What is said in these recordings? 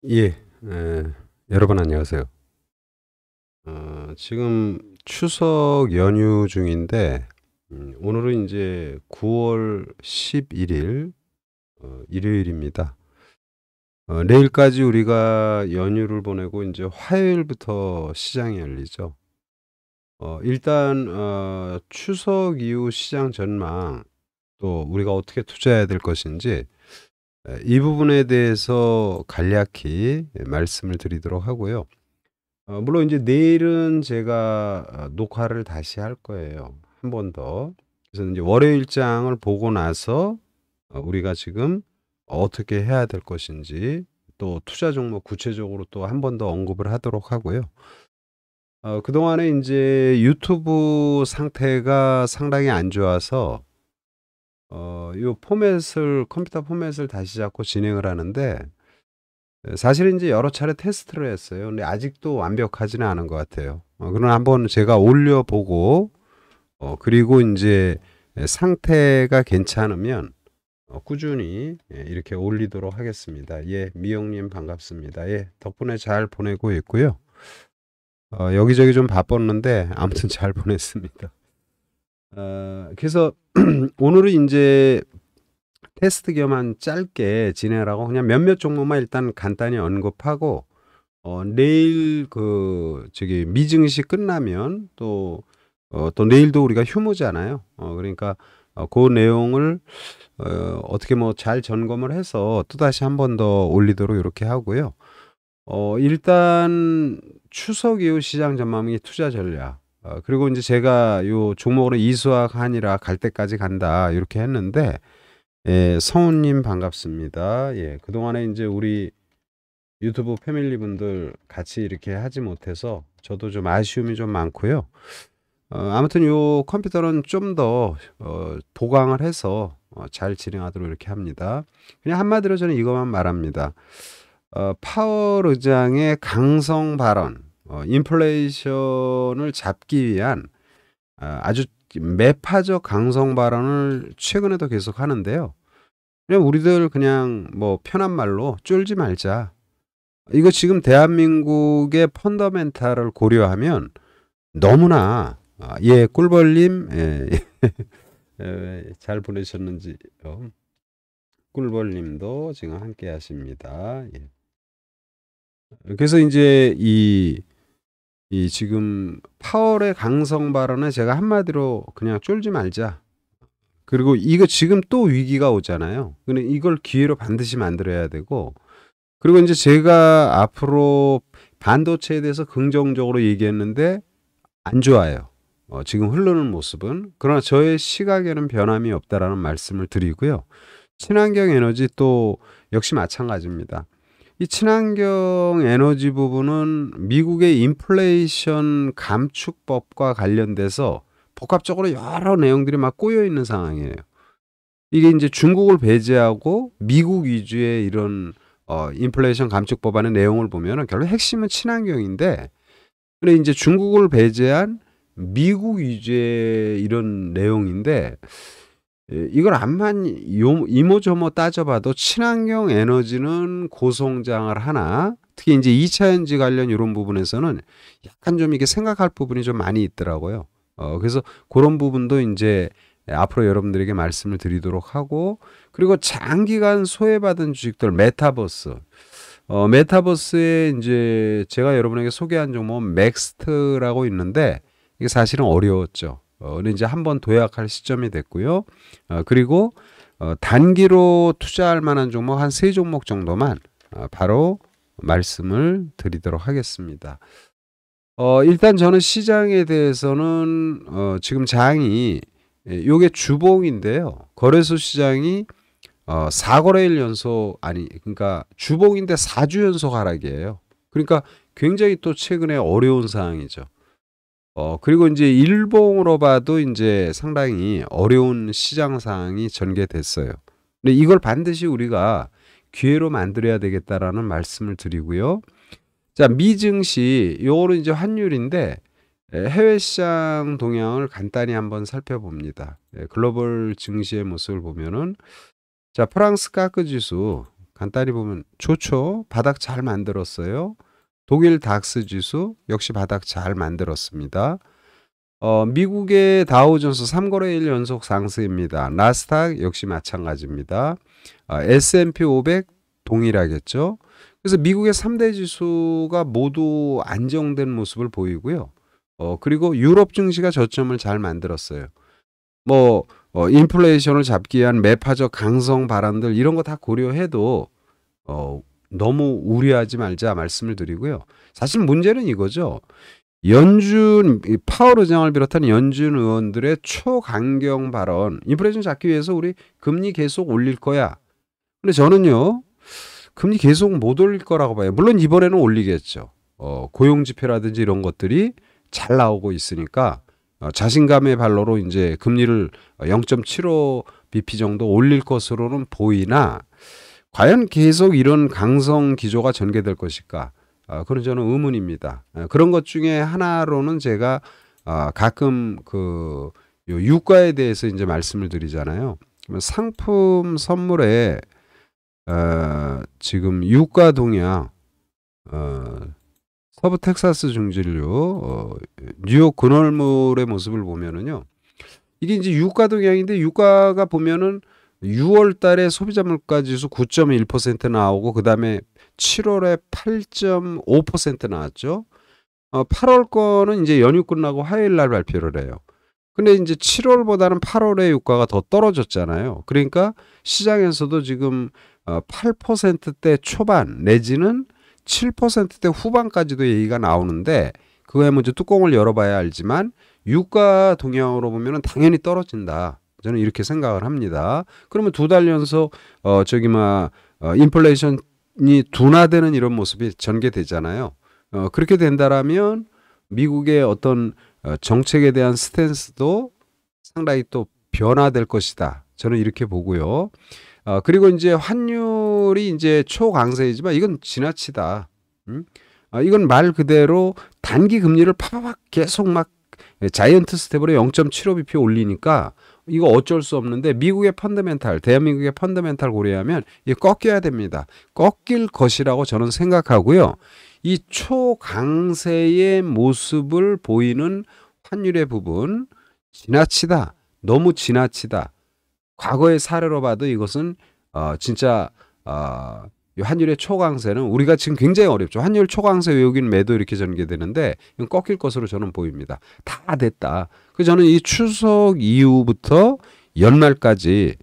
예. 여러분 안녕하세요. 지금 추석 연휴 중인데 오늘은 이제9월 11일 일요일입니다. 내일까지 우리가 연휴를 보내고 이제 화요일부터 시장이 열리죠. 일단 추석 이후 시장 전망, 또 우리가 어떻게 투자해야 될 것인지 이 부분에 대해서 간략히 말씀을 드리도록 하고요. 물론 이제 내일은 제가 녹화를 다시 할 거예요, 한 번 더. 그래서 이제 월요일장을 보고 나서 우리가 지금 어떻게 해야 될 것인지, 또 투자 종목 구체적으로 또 한 번 더 언급을 하도록 하고요. 그동안에 이제 유튜브 상태가 상당히 안 좋아서 요 포맷을, 컴퓨터 포맷을 다시 잡고 진행을 하는데, 사실은 이제 여러 차례 테스트를 했어요. 근데 아직도 완벽하지는 않은 것 같아요. 그러나 한번 제가 올려 보고 그리고 이제 상태가 괜찮으면 꾸준히 이렇게 올리도록 하겠습니다. 예, 미영 님 반갑습니다. 예, 덕분에 잘 보내고 있고요. 여기저기 좀 바빴는데 아무튼 잘 보냈습니다. 그래서 오늘은 인제 테스트 겸 한 짧게 진행을 하고 그냥 몇몇 종목만 일단 간단히 언급하고, 내일 미증시 끝나면 또 내일도 우리가 휴무잖아요. 그러니까 고 내용을 어떻게 뭐 잘 점검을 해서 또다시 한 번 더 올리도록 요렇게 하고요. 일단 추석 이후 시장 전망 및 투자 전략, 그리고 인제 제가 요 종목으로 "이수학, 한일화 갈 때까지 간다." 요렇게 했는데, 예, 성훈 님 반갑습니다. 예, 그동안에 인제 우리 유튜브 패밀리분들 같이 이렇게 하지 못해서 저도 좀 아쉬움이 좀 많고요. 아무튼 요 컴퓨터는 좀 더 보강을 해서 잘 진행하도록 이렇게 합니다. 그냥 한마디로 저는 이것만 말합니다. 파월 의장의 강성 발언, 인플레이션을 잡기 위한 아주 매파적 강성 발언을 최근에도 계속 하는데요. 그냥 우리들 그냥 뭐 편한 말로 "쫄지 말자." 이거 지금 대한민국의 펀더멘탈을 고려하면 너무나, 예, 꿀벌님, 예. 잘 보내셨는지, 꿀벌님도 지금 함께 하십니다. 예. 그래서 인제 이 지금 파월의 강성 발언에 제가 한마디로 그냥 "쫄지 말자." 그리고 이거 지금 또 위기가 오잖아요. 근데 이걸 기회로 반드시 만들어야 되고, 그리고 인제 제가 앞으로 반도체에 대해서 긍정적으로 얘기했는데 안 좋아요, 지금 흐르는 모습은. 그러나 저의 시각에는 변함이 없다라는 말씀을 드리고요. 친환경 에너지 또 역시 마찬가지입니다. 이 친환경 에너지 부분은 미국의 인플레이션 감축법과 관련돼서 복합적으로 여러 내용들이 막 꼬여 있는 상황이에요. 이게 인제 중국을 배제하고 미국 위주의 이런 인플레이션 감축 법안의 내용을 보면은 결국 핵심은 친환경인데, 근데 인제 중국을 배제한 미국 위주의 이런 내용인데, 이걸 암만 이모저모 따져 봐도 친환경 에너지는 고성장을 하나, 특히 인제 2차 전지 관련 요런 부분에서는 약간 좀 이게 생각할 부분이 좀 많이 있더라고요. 그래서 고런 부분도 인제 앞으로 여러분들에게 말씀을 드리도록 하고, 그리고 장기간 소외받은 주식들 메타버스. 메타버스에 인제 제가 여러분에게 소개한 종목은 맥스트라고 있는데, 이게 사실은 어려웠죠. 근데 인제 한번 도약할 시점이 됐고요. 그리고 단기로 투자할 만한 종목 한 3 종목 정도만 바로 말씀을 드리도록 하겠습니다. 일단 저는 시장에 대해서는 지금 장이, 요게 주봉인데요. 거래소 시장이 4 거래일 연속, 아니 그러니까 주봉인데 4주 연속 하락이에요. 그러니까 굉장히 또 최근에 어려운 상황이죠. 그리고 인제 일봉으로 봐도 인제 상당히 어려운 시장 상황이 전개됐어요. 근데 이걸 반드시 우리가 기회로 만들어야 되겠다라는 말씀을 드리고요. 자, 미증시 요거는 이제 환율인데, 해외 시장 동향을 간단히 한번 살펴봅니다. 글로벌 증시의 모습을 보면은, 자, 프랑스 카크 지수 간단히 보면 좋죠. 바닥 잘 만들었어요. 독일 닥스 지수 역시 바닥 잘 만들었습니다. 미국의 다우존스 3거래일 연속 상승입니다. 나스닥 역시 마찬가지입니다. S&P 500 동일하겠죠. 그래서 미국의 3대 지수가 모두 안정된 모습을 보이고요. 그리고 유럽 증시가 저점을 잘 만들었어요. 인플레이션을 잡기 위한 매파적 강성 발언들 이런 거 다 고려해도 너무 우려하지 말자 말씀을 드리고요. 사실 문제는 이거죠. 파월 의장을 비롯한 연준 의원들의 초강경 발언, 인플레이션 잡기 위해서 우리 금리 계속 올릴 거야. 근데 저는요, 금리 계속 못 올릴 거라고 봐요. 물론 이번에는 올리겠죠. 고용 지표라든지 이런 것들이 잘 나오고 있으니까 자신감의 발로로 이제 금리를 0.75bp 정도 올릴 것으로는 보이나 과연 계속 이런 강성 기조가 전개될 것일까? 그건 저는 의문입니다. 그런 것 중에 하나로는 제가 가끔 요 유가에 대해서 이제 말씀을 드리잖아요. 상품 선물에 지금 유가 동향 서부 텍사스 중진류 뉴욕 근월물의 모습을 보면은요. 이게 이제 유가 동향인데 유가가 보면은 6월 달에 소비자 물가 지수 9.1% 나오고 그다음에 7월에 8.5% 나왔죠. 8월 거는 이제 연휴 끝나고 화요일 날 발표를 해요. 근데 이제 7월보다는 8월에 유가가 더 떨어졌잖아요. 그러니까 시장에서도 지금 8%대 초반 내지는 7%대 후반까지도 얘기가 나오는데 그거에 먼저 뚜껑을 열어봐야 알지만 유가 동향으로 보면은 당연히 떨어진다. 저는 이렇게 생각을 합니다. 그러면 두 달 연속 인플레이션이 둔화되는 이런 모습이 전개되잖아요. 그렇게 된다라면 미국의 어떤 정책에 대한 스탠스도 상당히 또 변화될 것이다. 저는 이렇게 보고요. 그리고 이제 환율이 이제 초강세이지만 이건 지나치다. 이건 말 그대로 단기 금리를 파박 계속 막 자이언트 스텝으로 0.75bp 올리니까 이거 어쩔 수 없는데 미국의 펀더멘탈, 대한민국의 펀더멘탈 고려하면 이게 꺾여야 됩니다. 꺾일 것이라고 저는 생각하고요. 이 초강세의 모습을 보이는 환율의 부분 지나치다. 너무 지나치다. 과거의 사례로 봐도 이것은 진짜 환율의 초강세는 우리가 지금 굉장히 어렵죠. 환율 초강세 외국인 매도 이렇게 전개되는데 이건 꺾일 것으로 저는 보입니다. 다 됐다. 그래서 저는 이 추석 이후부터 연말까지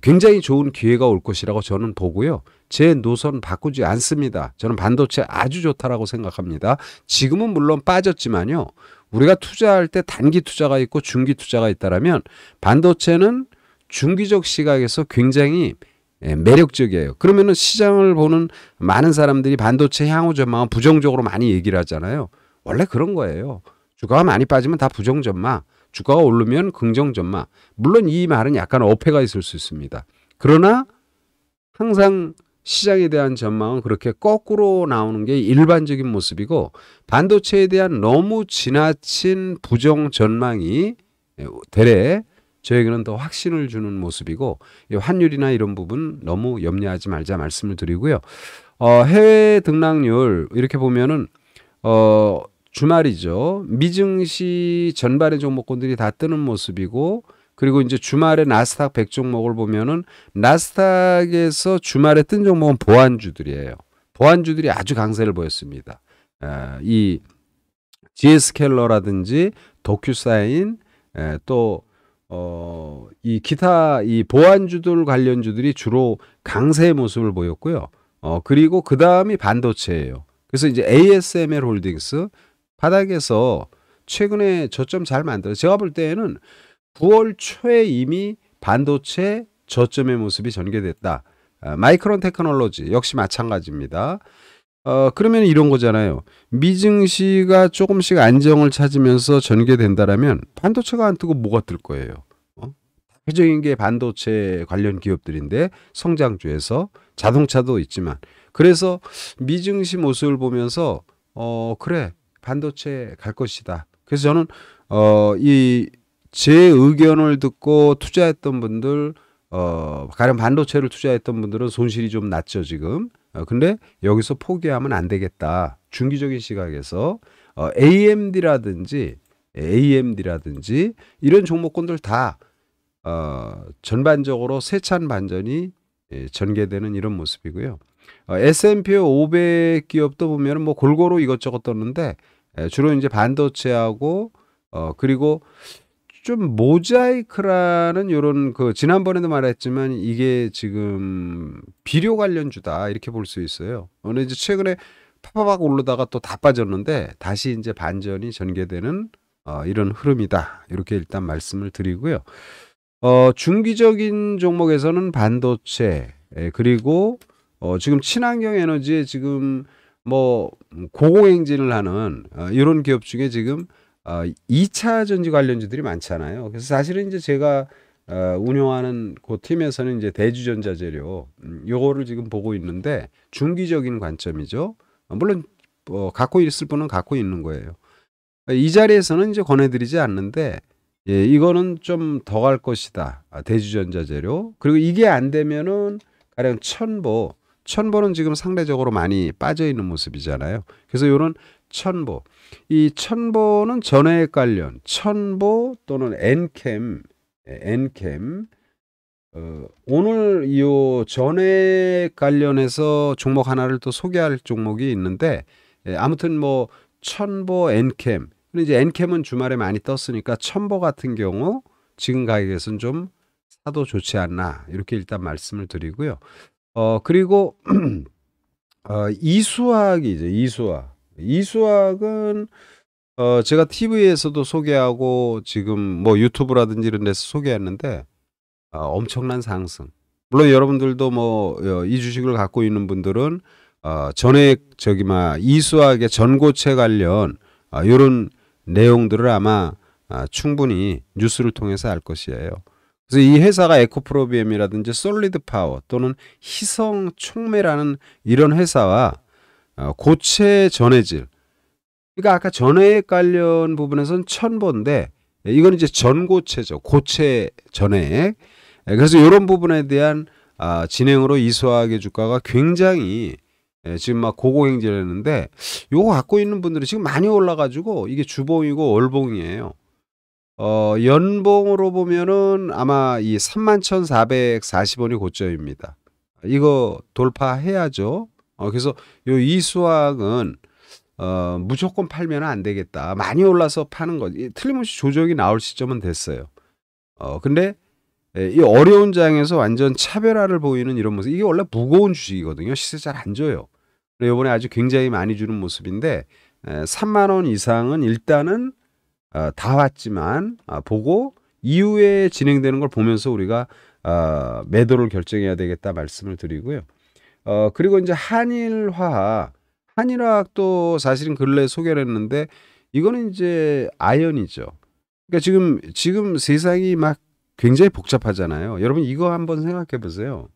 굉장히 좋은 기회가 올 것이라고 저는 보고요. 제 노선 바꾸지 않습니다. 저는 반도체 아주 좋다라고 생각합니다. 지금은 물론 빠졌지만요. 우리가 투자할 때 단기 투자가 있고 중기 투자가 있다라면 반도체는 중기적 시각에서 굉장히 매력적이에요. 그러면은 시장을 보는 많은 사람들이 반도체 향후 전망은 부정적으로 많이 얘기를 하잖아요. 원래 그런 거예요. 주가가 많이 빠지면 다 부정 전망, 주가가 오르면 긍정 전망. 물론 이 말은 약간 어폐가 있을 수 있습니다. 그러나 항상 시장에 대한 전망은 그렇게 거꾸로 나오는 게 일반적인 모습이고 반도체에 대한 너무 지나친 부정 전망이 되레 저에게는 더 확신을 주는 모습이고 환율이나 이런 부분 너무 염려하지 말자 말씀을 드리고요. 해외 등락률 이렇게 보면은 주말이죠. 미증시 전반의 종목군들이 다 뜨는 모습이고 그리고 이제 주말에 나스닥 100 종목을 보면은 나스닥에서 주말에 뜬 종목은 보안주들이에요. 보안주들이 아주 강세를 보였습니다. 이 GS켈러라든지 도큐사인 또 이 기타 이 보안주들 관련주들이 주로 강세의 모습을 보였고요. 그리고 그 다음이 반도체예요. 그래서 이제 ASML 홀딩스 바닥에서 최근에 저점 잘 만들어요. 제가 볼 때에는 9월 초에 이미 반도체 저점의 모습이 전개됐다. 마이크론 테크놀로지 역시 마찬가지입니다. 그러면 이런 거잖아요. 미증시가 조금씩 안정을 찾으면서 전개된다라면 반도체가 안 뜨고 뭐가 뜰 거예요. 대표적인 게 반도체 관련 기업들인데 성장주에서 자동차도 있지만 그래서 미증시 모습을 보면서 그래 반도체 갈 것이다. 그래서 저는 이 제 의견을 듣고 투자했던 분들 가령 반도체를 투자했던 분들은 손실이 좀 났죠, 지금. 근데 여기서 포기하면 안 되겠다. 중기적인 시각에서 AMD라든지 이런 종목군들 다 전반적으로 세찬 반전이 전개되는 이런 모습이고요. S&P 500 기업도 보면 뭐 골고루 이것저것 떴는데 주로 이제 반도체하고 그리고 좀 모자이크라는 요런 그 지난번에도 말했지만 이게 지금 비료 관련주다 이렇게 볼 수 있어요. 오늘 이제 최근에 파파박 오르다가 또 다 빠졌는데 다시 이제 반전이 전개되는 이런 흐름이다. 이렇게 일단 말씀을 드리고요. 중기적인 종목에서는 반도체 그리고 지금 친환경 에너지에 지금 뭐 고공행진을 하는 이런 기업 중에 지금 2차 전지 관련주들이 많잖아요. 그래서 사실은 이제 제가 운영하는 그 팀에서는 이제 대주전자 재료 요거를 지금 보고 있는데 중기적인 관점이죠. 물론 갖고 있을 분은 갖고 있는 거예요. 이 자리에서는 이제 권해드리지 않는데 예, 이거는 좀 더 갈 것이다. 대주전자 재료. 그리고 이게 안 되면은 가령 천보는 지금 상대적으로 많이 빠져 있는 모습이잖아요. 그래서 이런 천보. 이 천보는 전해액 관련, 천보 또는 엔캠, 오늘 이 전해액 관련해서 종목 하나를 또 소개할 종목이 있는데, 아무튼 뭐 천보, 엔캠. 근데 이제 엔캠은 주말에 많이 떴으니까 천보 같은 경우 지금 가격에서는 좀 사도 좋지 않나 이렇게 일단 말씀을 드리고요. 그리고 이수학이죠. 이수학은 제가 TV에서도 소개하고 지금 뭐 유튜브라든지 이런 데서 소개했는데 엄청난 상승. 물론 여러분들도 뭐 이 주식을 갖고 있는 분들은 전액 이수학의 전고체 관련 이런 내용들을 아마 충분히 뉴스를 통해서 알 것이에요. 그래서 이 회사가 에코프로비엠이라든지 솔리드 파워 또는 희성 촉매라는 이런 회사와 고체 전해질, 그러니까 아까 전해액 관련 부분에서는 천보인데 이건 이제 전고체죠. 고체 전해액. 그래서 이런 부분에 대한 진행으로 이수학의 주가가 굉장히 지금 막 고공행진을 했는데 요거 갖고 있는 분들이 지금 많이 올라가지고 이게 주봉이고 월봉이에요. 연봉으로 보면은 아마 이 31,440원이 고점입니다. 이거 돌파해야죠. 그래서 요 이수학은 무조건 팔면 안 되겠다. 많이 올라서 파는 거. 틀림없이 조정이 나올 시점은 됐어요. 근데 이 어려운 장에서 완전 차별화를 보이는 이런 모습. 이게 원래 무거운 주식이거든요. 시세 잘 안 줘요. 이번에 아주 굉장히 많이 주는 모습인데 3만 원 이상은 일단은 다 왔지만 보고 이후에 진행되는 걸 보면서 우리가 매도를 결정해야 되겠다 말씀을 드리고요. 그리고 이제 한일화학도 사실은 근래에 소개를 했는데 이거는 이제 아연이죠. 그러니까 지금 세상이 막 굉장히 복잡하잖아요. 여러분 이거 한번 생각해 보세요.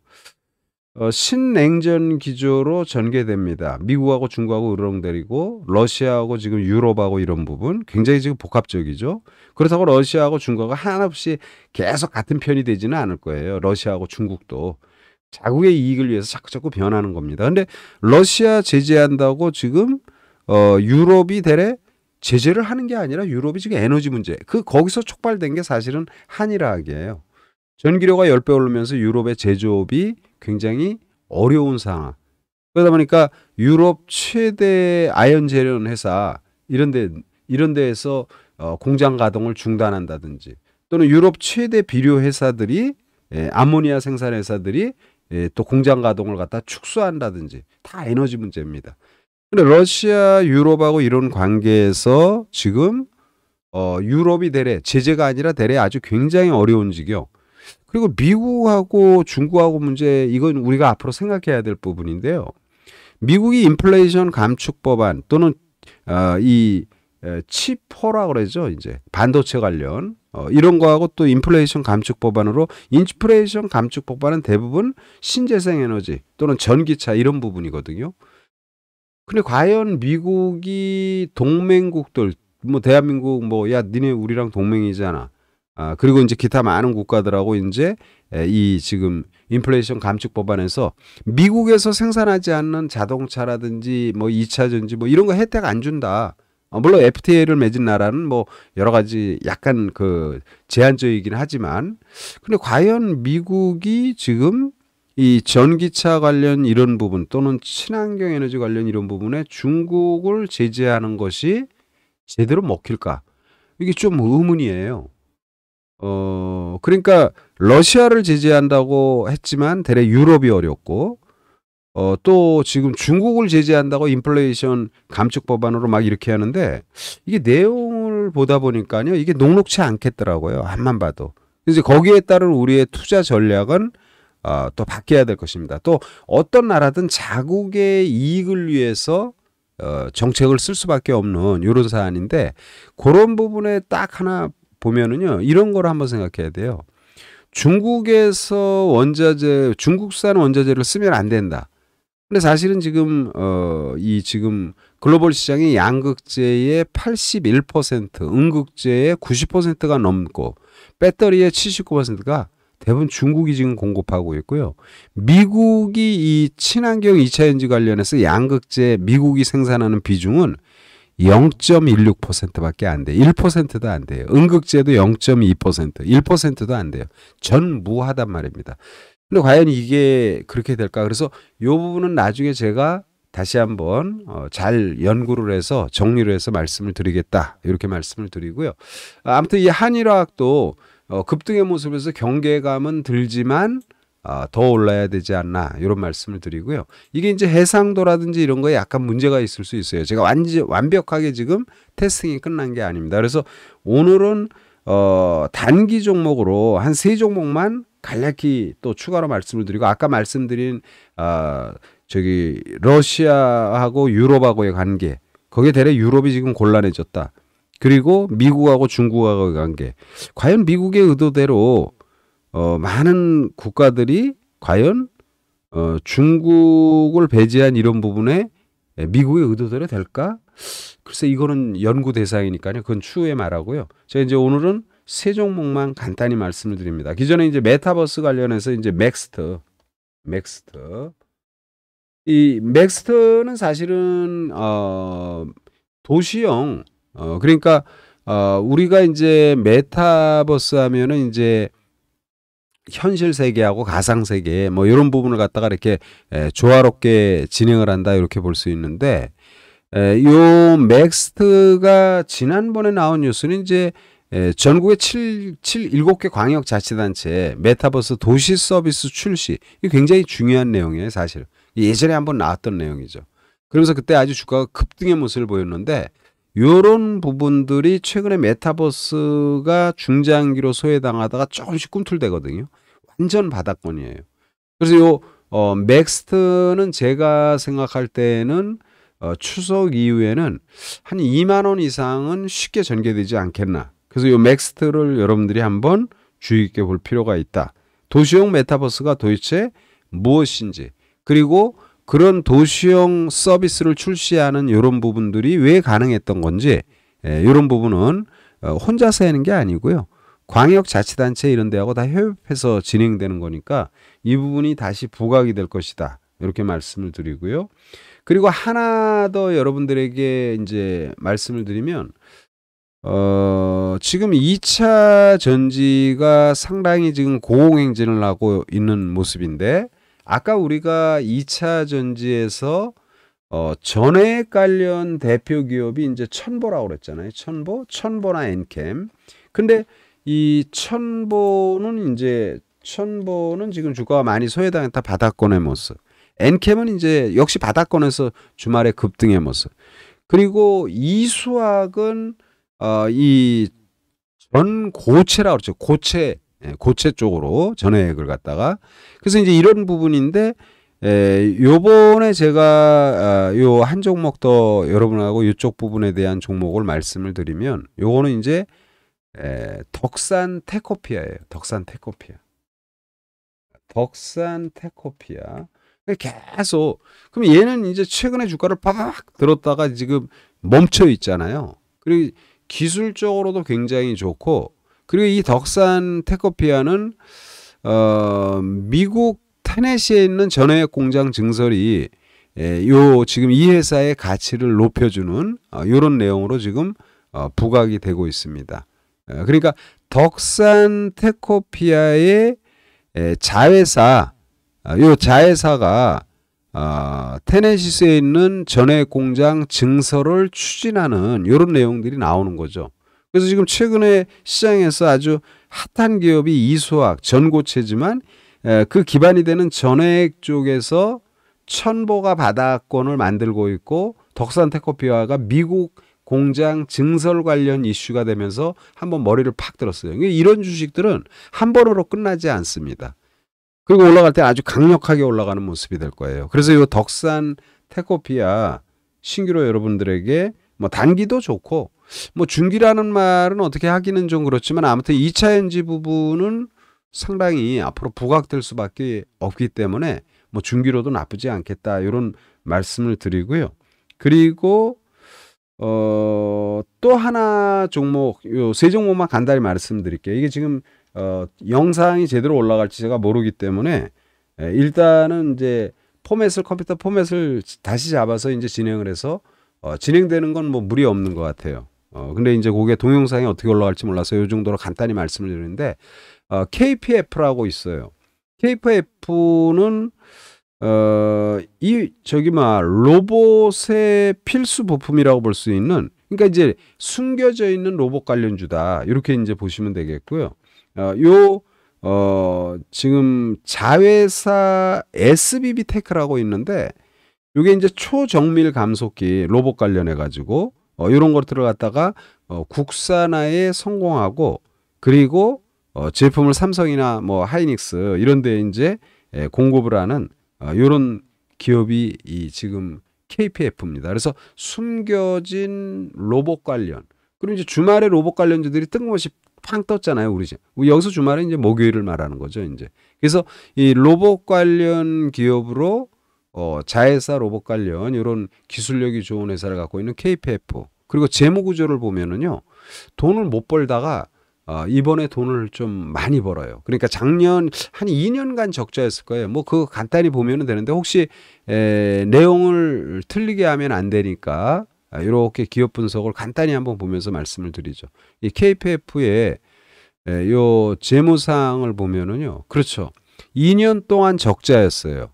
신냉전 기조로 전개됩니다. 미국하고 중국하고 으르렁대리고 러시아하고 지금 유럽하고 이런 부분 굉장히 지금 복합적이죠. 그렇다고 러시아하고 중국하고 하나없이 계속 같은 편이 되지는 않을 거예요. 러시아하고 중국도 자국의 이익을 위해서 자꾸 변하는 겁니다. 근데 러시아 제재한다고 지금 유럽이 대래 제재를 하는 게 아니라 유럽이 지금 에너지 문제 거기서 촉발된 게 사실은 한일화학이에요. 전기료가 10배 오르면서 유럽의 제조업이 굉장히 어려운 상황. 그러다 보니까 유럽 최대 아연 제련 회사 이런 데에서 공장 가동을 중단한다든지 또는 유럽 최대 비료 회사들이 암모니아 생산 회사들이 또 공장 가동을 갖다 축소한다든지 다 에너지 문제입니다. 근데 러시아 유럽하고 이런 관계에서 지금 유럽이 대래 제재가 아니라 대래 아주 굉장히 어려운 지경. 그리고 미국하고 중국하고 문제 이건 우리가 앞으로 생각해야 될 부분인데요. 미국이 인플레이션 감축 법안 또는 이 칩4라 그러죠. 이제 반도체 관련 이런 거하고 또 인플레이션 감축 법안으로 인플레이션 감축 법안은 대부분 신재생 에너지 또는 전기차 이런 부분이거든요. 근데 과연 미국이 동맹국들 뭐 대한민국 뭐 야 니네 우리랑 동맹이잖아. 그리고 이제 기타 많은 국가들하고 이제 이 지금 인플레이션 감축 법안에서 미국에서 생산하지 않는 자동차라든지 뭐 2차 전지 뭐 이런 거 혜택 안 준다. 물론 FTA를 맺은 나라는 뭐 여러 가지 약간 그 제한적이긴 하지만 근데 과연 미국이 지금 이 전기차 관련 이런 부분 또는 친환경 에너지 관련 이런 부분에 중국을 제재하는 것이 제대로 먹힐까? 이게 좀 의문이에요. 그러니까 러시아를 제재한다고 했지만 대래 유럽이 어렵고 또 지금 중국을 제재한다고 인플레이션 감축 법안으로 막 이렇게 하는데 이게 내용을 보다 보니까요. 이게 녹록치 않겠더라고요. 앞만 봐도. 이제 거기에 따른 우리의 투자 전략은 또 바뀌어야 될 것입니다. 또 어떤 나라든 자국의 이익을 위해서 정책을 쓸 수밖에 없는 이런 사안인데 그런 부분에 딱 하나 보면은요. 이런 걸 한번 생각해야 돼요. 중국에서 중국산 원자재를 쓰면 안 된다. 근데 사실은 지금 지금 글로벌 시장의 양극재의 81%, 음극재의 90%가 넘고 배터리의 79%가 대부분 중국이 지금 공급하고 있고요. 미국이 이 친환경 2차 전지 관련해서 양극재 미국이 생산하는 비중은 0.16%밖에 안 돼요. 1%도 안 돼요. 음극재도 0.2%, 1%도 안 돼요. 전무하단 말입니다. 근데 과연 이게 그렇게 될까? 그래서 이 부분은 나중에 제가 다시 한번 잘 연구를 해서 정리를 해서 말씀을 드리겠다. 이렇게 말씀을 드리고요. 아무튼 이 한일화학도 급등의 모습에서 경계감은 들지만 더 올라야 되지 않나 이런 말씀을 드리고요. 이게 이제 해상도라든지 이런 거에 약간 문제가 있을 수 있어요. 제가 완벽하게 지금 테스팅이 끝난 게 아닙니다. 그래서 오늘은 단기 종목으로 한 3종목만 간략히 또 추가로 말씀을 드리고 아까 말씀드린 러시아하고 유럽하고의 관계 거기에 대해 유럽이 지금 곤란해졌다. 그리고 미국하고 중국하고의 관계 과연 미국의 의도대로 많은 국가들이 과연 중국을 배제한 이런 부분에 미국의 의도대로 될까? 글쎄 이거는 연구 대상이니까요. 그건 추후에 말하고요. 제가 이제 오늘은 3종목만 간단히 말씀을 드립니다. 기존에 이제 메타버스 관련해서 이제 맥스트. 이 맥스트는 사실은 도시형 그러니까 우리가 이제 메타버스 하면은 이제 현실 세계하고 가상 세계 뭐 이런 부분을 갖다가 이렇게 조화롭게 진행을 한다 이렇게 볼 수 있는데 요 맥스트가 지난번에 나온 뉴스는 이제 전국의 7개 광역자치단체 메타버스 도시 서비스 출시 이게 굉장히 중요한 내용이에요 사실 예전에 한번 나왔던 내용이죠. 그러면서 그때 아주 주가가 급등의 모습을 보였는데 이런 부분들이 최근에 메타버스가 중장기로 소외당하다가 조금씩 꿈틀대거든요. 완전 바닥권이에요. 그래서 요 맥스트는 제가 생각할 때는 추석 이후에는 한 2만 원 이상은 쉽게 전개되지 않겠나. 그래서 요 맥스트를 여러분들이 한번 주의 깊게 볼 필요가 있다. 도시형 메타버스가 도대체 무엇인지 그리고 그런 도시형 서비스를 출시하는 이런 부분들이 왜 가능했던 건지 이런 부분은 혼자서 하는 게 아니고요. 광역자치단체 이런 데하고 다 협업해서 진행되는 거니까 이 부분이 다시 부각이 될 것이다. 이렇게 말씀을 드리고요. 그리고 하나 더 여러분들에게 이제 말씀을 드리면 지금 2차 전지가 상당히 지금 고공행진을 하고 있는 모습인데 아까 우리가 2차 전지에서 전해액 관련 대표 기업이 이제 첨보라고 그랬잖아요. 첨보나 엔캠. 근데 이 첨보는 지금 주가가 많이 소외당했다 바닥권의 모습. 엔캠은 이제 역시 바닥권에서 주말에 급등의 모습. 그리고 이수학은 이 전고체라고 그러죠. 고체 쪽으로 전해액을 갖다가 그래서 이제 이런 부분인데 요번에 제가 요 한 종목 더 여러분하고 이쪽 부분에 대한 종목을 말씀을 드리면 요거는 이제 덕산 테코피아예요. 덕산 테코피아 계속 그럼 얘는 이제 최근에 주가를 팍 들었다가 지금 멈춰 있잖아요. 그리고 기술적으로도 굉장히 좋고 그리고 이 덕산 테코피아는 미국 테네시에 있는 전해액 공장 증설이 요 지금 이 회사의 가치를 높여주는 이런 내용으로 지금 부각이 되고 있습니다. 그러니까 덕산 테코피아의 자회사, 요 자회사가 테네시스에 있는 전해액 공장 증설을 추진하는 이런 내용들이 나오는 거죠. 그래서 지금 최근에 시장에서 아주 핫한 기업이 이수학, 전고체지만 그 기반이 되는 전해액 쪽에서 천보가 바다권을 만들고 있고 덕산 테코피아가 미국 공장 증설 관련 이슈가 되면서 한번 머리를 팍 들었어요. 이런 주식들은 한 번으로 끝나지 않습니다. 그리고 올라갈 때 아주 강력하게 올라가는 모습이 될 거예요. 그래서 이 덕산 테코피아 신규로 여러분들에게 뭐 단기도 좋고 뭐 중기라는 말은 어떻게 하기는 좀 그렇지만 아무튼 2차 엔지 부분은 상당히 앞으로 부각될 수밖에 없기 때문에 뭐 중기로도 나쁘지 않겠다 이런 말씀을 드리고요. 그리고 또 하나 종목, 요 세 종목만 간단히 말씀드릴게요. 이게 지금 영상이 제대로 올라갈지 제가 모르기 때문에 일단은 이제 컴퓨터 포맷을 다시 잡아서 이제 진행을 해서 진행되는 건 뭐 무리 없는 것 같아요. 근데 이제 그게 동영상이 어떻게 올라갈지 몰라서 이 정도로 간단히 말씀을 드리는데 KPF라고 있어요. KPF는 로봇의 필수 부품이라고 볼 수 있는, 그러니까 이제 숨겨져 있는 로봇 관련주다. 이렇게 이제 보시면 되겠고요. 지금 자회사 SBB 테크라고 있는데, 이게 이제 초정밀 감속기 로봇 관련해 가지고 이런 것들을 갖다가 국산화에 성공하고, 그리고 제품을 삼성이나 뭐 하이닉스 이런 데 이제 공급을 하는 이런 기업이 지금 KPF입니다. 그래서 숨겨진 로봇 관련, 그리고 이제 주말에 로봇 관련주들이 뜬금없이 팡 떴잖아요. 여기서 주말에 이제 목요일을 말하는 거죠. 이제 그래서 이 로봇 관련 기업으로 자회사 로봇 관련 이런 기술력이 좋은 회사를 갖고 있는 KPF, 그리고 재무 구조를 보면은요, 돈을 못 벌다가 이번에 돈을 좀 많이 벌어요. 그러니까 작년 한 2년간 적자였을 거예요. 뭐 그거 간단히 보면 되는데 혹시 내용을 틀리게 하면 안 되니까 이렇게 기업 분석을 간단히 한번 보면서 말씀을 드리죠. 이 KPF의 요 재무상을 보면은요, 그렇죠. 2년 동안 적자였어요.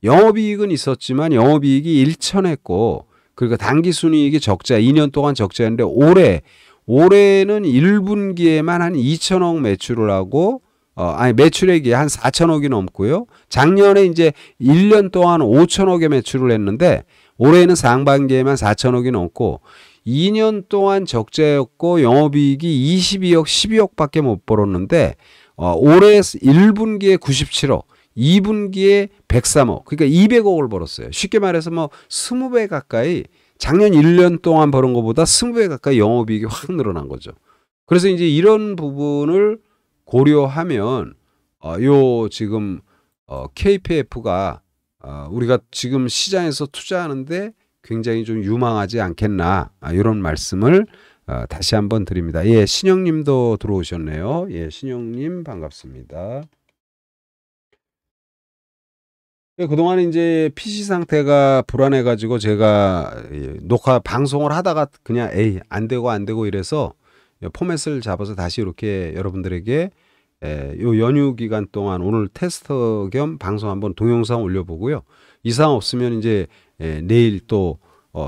영업이익은 있었지만 영업이익이 일천했고, 그러니까 당기순이익이 적자, 2년 동안 적자였는데 올해는 1분기에만 한 2천억 매출을 하고, 매출액이 한 4천억이 넘고요. 작년에 이제 1년 동안 5천억의 매출을 했는데, 올해는 상반기에만 4천억이 넘고, 2년 동안 적자였고, 영업이익이 22억, 12억밖에 못 벌었는데, 올해 1분기에 97억, 2분기에 103억, 그러니까 200억을 벌었어요. 쉽게 말해서 뭐 20배 가까이, 작년 1년 동안 버는 것보다 20배 가까이 영업이익이 확 늘어난 거죠. 그래서 이제 이런 부분을 고려하면 요 지금 KPF가 우리가 지금 시장에서 투자하는데 굉장히 좀 유망하지 않겠나, 이런 말씀을 다시 한번 드립니다. 예, 신영님도 들어오셨네요. 예, 신영님 반갑습니다. 그동안 이제 PC 상태가 불안해가지고 제가 방송을 하다가 그냥 안 되고 이래서 포맷을 잡아서 다시 이렇게 여러분들에게 요 연휴 기간 동안 오늘 테스트 겸 방송 한번 동영상 올려보고요. 이상 없으면 이제 내일 또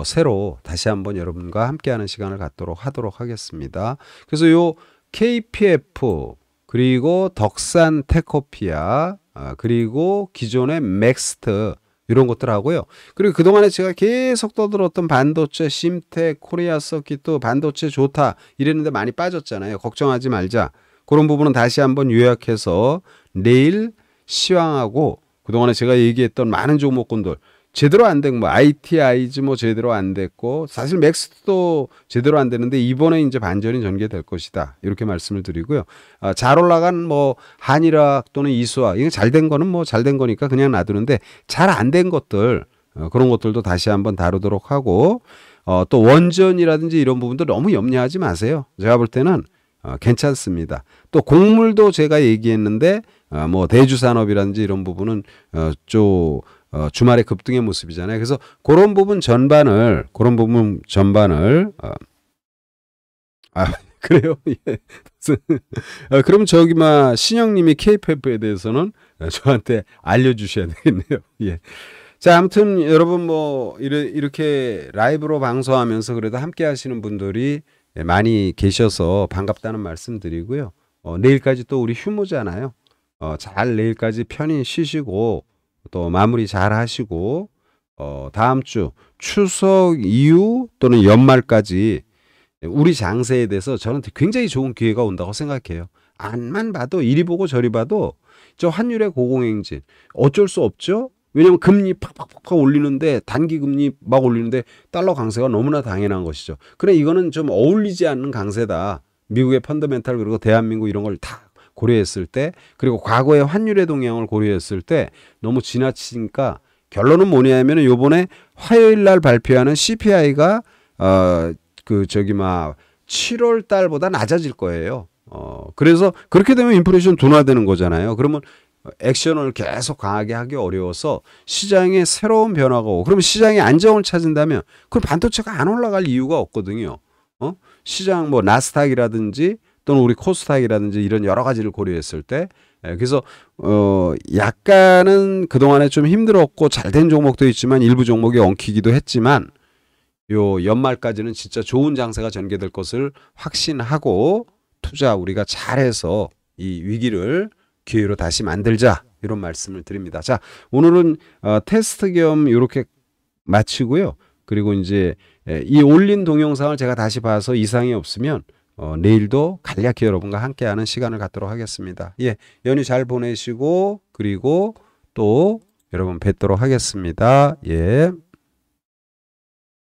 새로 다시 한번 여러분과 함께하는 시간을 갖도록 하도록 하겠습니다. 그래서 요 KPF, 그리고 덕산 테코피아, 그리고 기존의 맥스트, 이런 것들 하고요. 그리고 그동안에 제가 계속 떠들었던 반도체, 심텍, 코리아 서킷도 반도체 좋다 이랬는데 많이 빠졌잖아요. 걱정하지 말자. 그런 부분은 다시 한번 요약해서 내일 시황하고, 그동안에 제가 얘기했던 많은 종목군들 제대로 안 된, 뭐 ITI즈 뭐 제대로 안 됐고, 사실 맥스도 제대로 안 되는데 이번에 이제 반전이 전개될 것이다, 이렇게 말씀을 드리고요. 잘 올라간 뭐 한일학 또는 이수학, 이거 잘 된 거는 뭐 잘 된 거니까 그냥 놔두는데, 잘 안 된 것들, 그런 것들도 다시 한번 다루도록 하고, 또 원전이라든지 이런 부분도 너무 염려하지 마세요. 제가 볼 때는 괜찮습니다. 또 곡물도 제가 얘기했는데 뭐 대주산업이라든지 이런 부분은 주말에 급등의 모습이잖아요. 그래서 그런 부분 전반을 그래요? 예. 그럼 저기 신영님이 KPF에 대해서는 저한테 알려주셔야 되겠네요. 예. 자, 아무튼 여러분 이렇게 라이브로 방송하면서 그래도 함께 하시는 분들이 많이 계셔서 반갑다는 말씀 드리고요. 내일까지 또 우리 휴무잖아요. 잘 내일까지 편히 쉬시고 또 마무리 잘 하시고 다음 주 추석 이후 또는 연말까지 우리 장세에 대해서 저는 굉장히 좋은 기회가 온다고 생각해요. 안만 봐도 이리 보고 저리 봐도 저 환율의 고공행진 어쩔 수 없죠. 왜냐하면 금리 팍팍팍 올리는데 단기 금리 막 올리는데 달러 강세가 너무나 당연한 것이죠. 그래 이거는 좀 어울리지 않는 강세다. 미국의 펀더멘탈 그리고 대한민국 이런 걸 다 고려했을 때 그리고 과거의 환율의 동향을 고려했을 때 너무 지나치니까 결론은 뭐냐면은 요번에 화요일 날 발표하는 CPI가 7월 달보다 낮아질 거예요. 그래서 그렇게 되면 인플레이션 둔화되는 거잖아요. 그러면 액션을 계속 강하게 하기 어려워서 시장에 새로운 변화가 오고 그러면 시장이 안정을 찾은다면 그럼 반도체가 안 올라갈 이유가 없거든요. 시장 나스닥이라든지 또는 우리 코스닥이라든지 이런 여러 가지를 고려했을 때 그래서 약간은 그동안에 좀 힘들었고 잘된 종목도 있지만 일부 종목이 엉키기도 했지만 요 연말까지는 진짜 좋은 장세가 전개될 것을 확신하고 투자 우리가 잘해서 이 위기를 기회로 다시 만들자 이런 말씀을 드립니다. 자, 오늘은 테스트 겸 이렇게 마치고요. 그리고 이제 이 올린 동영상을 제가 다시 봐서 이상이 없으면 내일도 간략히 여러분과 함께하는 시간을 갖도록 하겠습니다. 예, 연휴 잘 보내시고 그리고 또 여러분 뵙도록 하겠습니다. 예.